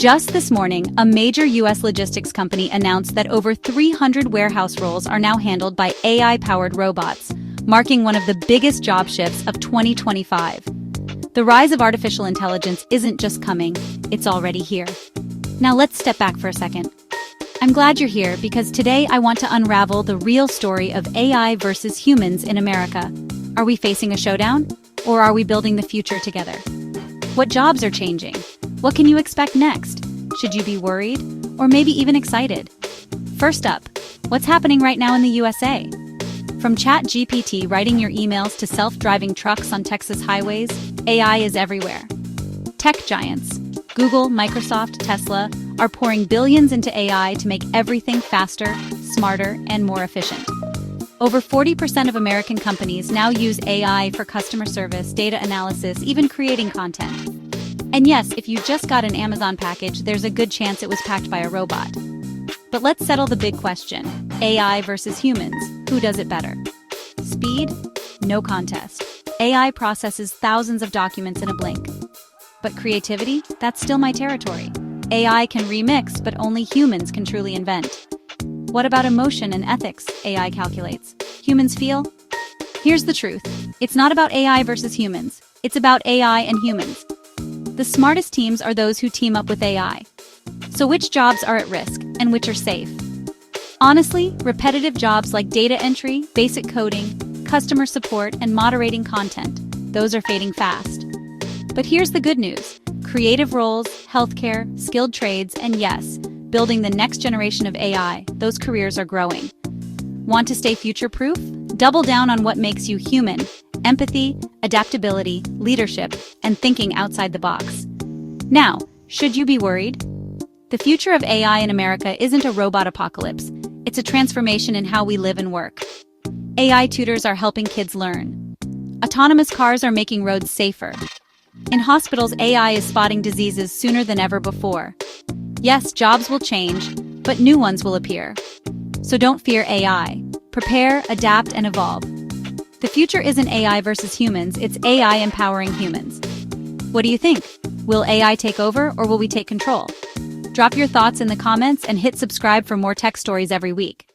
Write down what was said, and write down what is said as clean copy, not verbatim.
Just this morning, a major U.S. logistics company announced that over 300 warehouse roles are now handled by AI-powered robots, marking one of the biggest job shifts of 2025. The rise of artificial intelligence isn't just coming, it's already here. Now let's step back for a second. I'm glad you're here because today I want to unravel the real story of AI versus humans in America. Are we facing a showdown? Or are we building the future together? What jobs are changing? What can you expect next? Should you be worried? Or maybe even excited? First up, what's happening right now in the USA? From ChatGPT writing your emails to self-driving trucks on Texas highways, AI is everywhere. Tech giants, Google, Microsoft, Tesla, are pouring billions into AI to make everything faster, smarter, and more efficient. Over 40% of American companies now use AI for customer service, data analysis, even creating content. And yes, if you just got an Amazon package, there's a good chance it was packed by a robot. But let's settle the big question. AI versus humans. Who does it better? Speed? No contest. AI processes thousands of documents in a blink. But creativity? That's still my territory. AI can remix, but only humans can truly invent. What about emotion and ethics? AI calculates. Humans feel? Here's the truth. It's not about AI versus humans. It's about AI and humans. The smartest teams are those who team up with AI. So which jobs are at risk and which are safe? Honestly, repetitive jobs like data entry, basic coding, customer support, and moderating content, those are fading fast. But here's the good news. Creative roles, healthcare, skilled trades, and yes, building the next generation of AI, those careers are growing. Want to stay future-proof? Double down on what makes you human: empathy, adaptability, leadership, and thinking outside the box. Now, should you be worried? The future of AI in America isn't a robot apocalypse. It's a transformation in how we live and work. AI tutors are helping kids learn. Autonomous cars are making roads safer. In hospitals, AI is spotting diseases sooner than ever before. Yes, jobs will change, but new ones will appear. So don't fear AI. Prepare, adapt, and evolve. The future isn't AI versus humans, it's AI empowering humans. What do you think? Will AI take over or will we take control? Drop your thoughts in the comments and hit subscribe for more tech stories every week.